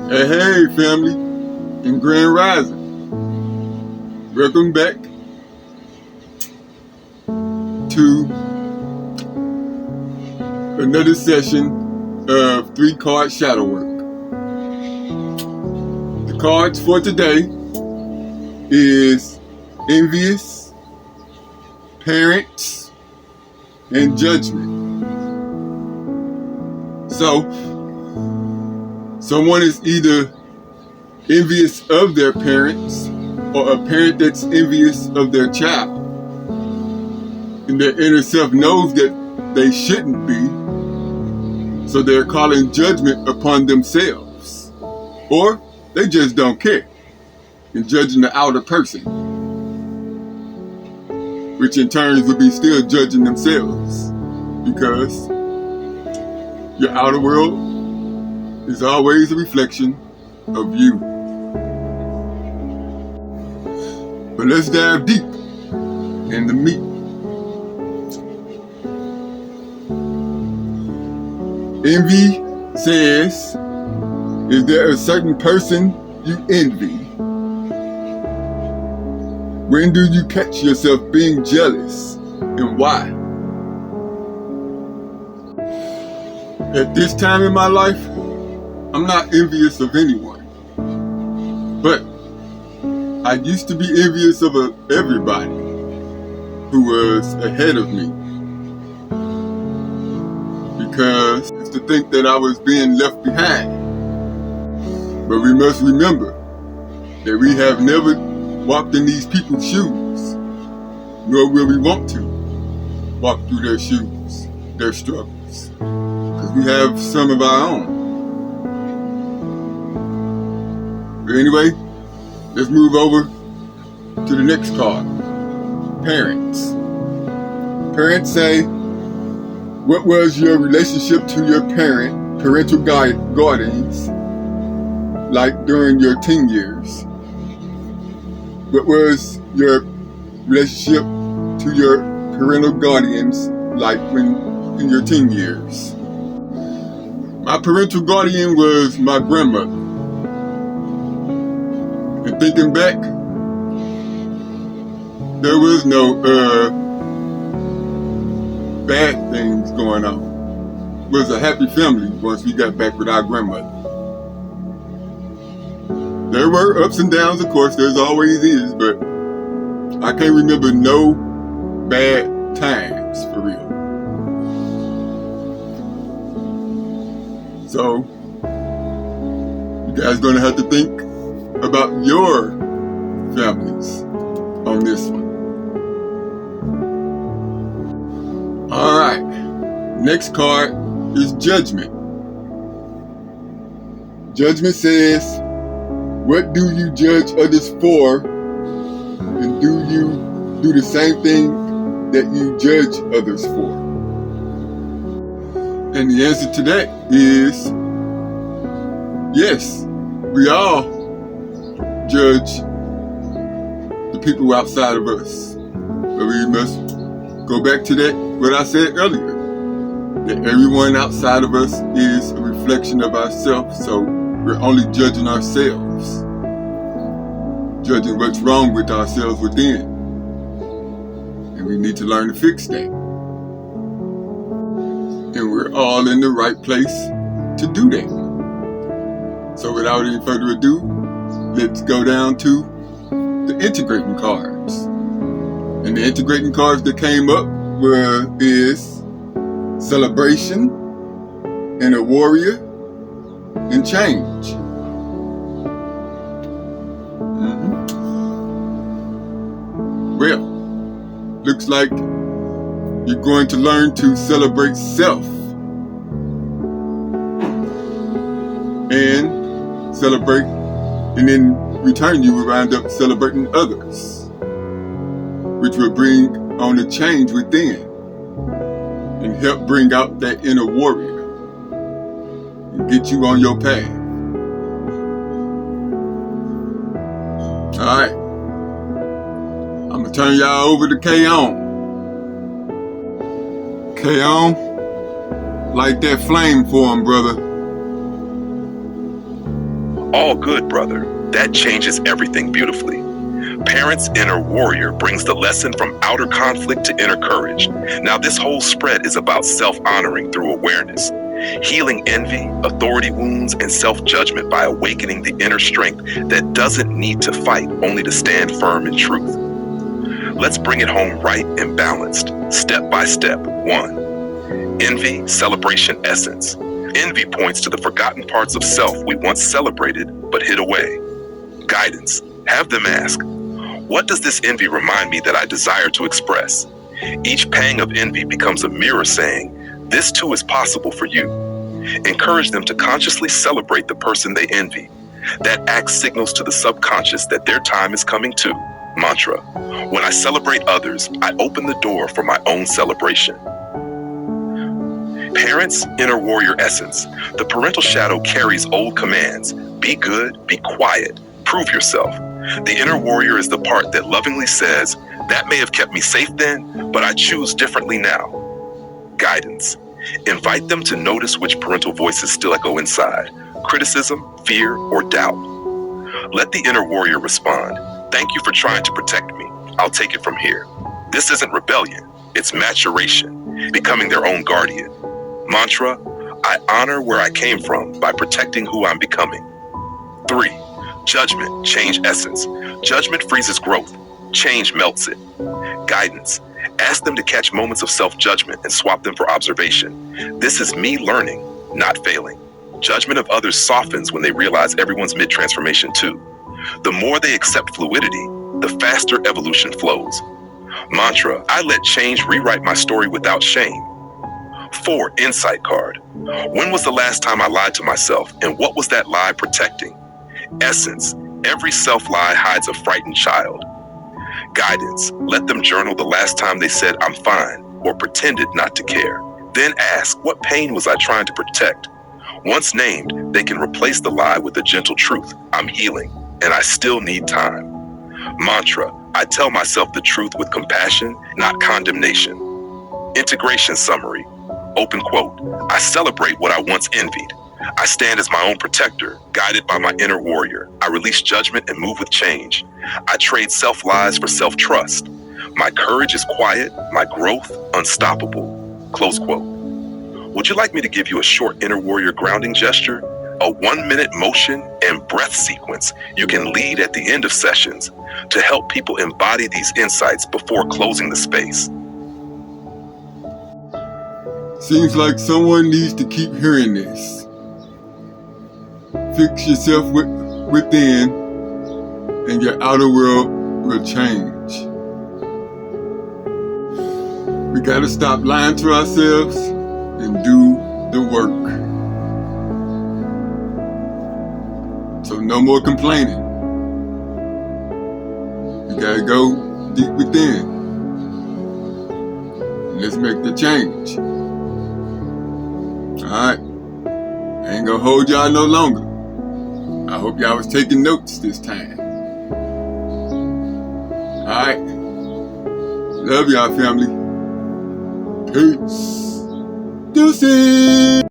Hey family in Grand Rising. Welcome back to another session of 3-card shadow work. The cards for today is envious, parents, and judgment. So someone is either envious of their parents or a parent that's envious of their child. And their inner self knows that they shouldn't be, so they're calling judgment upon themselves. Or they just don't care and judging the outer person, which in turn would be still judging themselves, because your outer world is always a reflection of you. But let's dive deep in the meat. Envy says, is there a certain person you envy? When do you catch yourself being jealous, and why? At this time in my life, I'm not envious of anyone, but I used to be envious of everybody who was ahead of me, because I used to think that I was being left behind. But we must remember that we have never walked in these people's shoes, nor will we want to walk through their shoes, their struggles, because we have some of our own. But anyway, let's move over to the next card. Parents. Parents say, what was your relationship to your parental guardians like during your teen years? What was your relationship to your parental guardians like in your teen years? My parental guardian was my grandmother. And thinking back, there was no bad things going on. It was a happy family once we got back with our grandmother. There were ups and downs, of course, there's always is, but I can't remember no bad times for real. So, you guys gonna have to think about your families on this one. Alright, next card is judgment. Judgment says, what do you judge others for, and do you do the same thing that you judge others for? And the answer to that is yes, we all judge the people outside of us. But we must go back to that, what I said earlier, that everyone outside of us is a reflection of ourselves, so we're only judging ourselves, judging what's wrong with ourselves within. And we need to learn to fix that. And we're all in the right place to do that. So without any further ado, let's go down to the integrating cards. And the integrating cards that came up is celebration, and a warrior, and change. Well, looks like you're going to learn to celebrate self and celebrate, and in return you will wind up celebrating others, which will bring on a change within and help bring out that inner warrior and get you on your path. Alright, I'm gonna turn y'all over to Kaion. Kaion, light that flame for him, brother. All good, brother. That changes everything beautifully. Parents' inner warrior brings the lesson from outer conflict to inner courage. Now, this whole spread is about self-honoring through awareness, healing envy, authority wounds, and self-judgment by awakening the inner strength that doesn't need to fight, only to stand firm in truth. Let's bring it home right and balanced, step by step. 1. Envy, celebration, essence. Envy points to the forgotten parts of self we once celebrated but hid away. Guidance. Have them ask, what does this envy remind me that I desire to express? Each pang of envy becomes a mirror saying, this too is possible for you. Encourage them to consciously celebrate the person they envy. That act signals to the subconscious that their time is coming too. Mantra. When I celebrate others, I open the door for my own celebration. Parents' inner warrior essence. The parental shadow carries old commands. Be good, be quiet, prove yourself. The inner warrior is the part that lovingly says, that may have kept me safe then, but I choose differently now. Guidance. Invite them to notice which parental voices still echo inside. Criticism, fear, or doubt. Let the inner warrior respond. Thank you for trying to protect me. I'll take it from here. This isn't rebellion. It's maturation, becoming their own guardian. Mantra, I honor where I came from by protecting who I'm becoming. 3. Judgment, change essence. Judgment freezes growth. Change melts it. Guidance. Ask them to catch moments of self-judgment and swap them for observation. This is me learning, not failing. Judgment of others softens when they realize everyone's mid-transformation too. The more they accept fluidity, the faster evolution flows. Mantra, I let change rewrite my story without shame. 4. Insight card. When was the last time I lied to myself, and what was that lie protecting? Essence. Every self-lie hides a frightened child. Guidance. Let them journal the last time they said, I'm fine, or pretended not to care. Then ask, what pain was I trying to protect? Once named, they can replace the lie with a gentle truth. I'm healing, and I still need time. Mantra. I tell myself the truth with compassion, not condemnation. Integration summary. Open quote. I celebrate what I once envied. I stand as my own protector, guided by my inner warrior. I release judgment and move with change. I trade self-lies for self-trust. My courage is quiet, my growth unstoppable. Close quote. Would you like me to give you a short inner warrior grounding gesture? A 1-minute motion and breath sequence you can lead at the end of sessions to help people embody these insights before closing the space. Seems like someone needs to keep hearing this. Fix yourself within, and your outer world will change. We gotta stop lying to ourselves and do the work. So no more complaining. You gotta go deep within. Let's make the change. Alright, I ain't gonna hold y'all no longer. I hope y'all was taking notes this time. Alright, love y'all family. Peace. Deuces.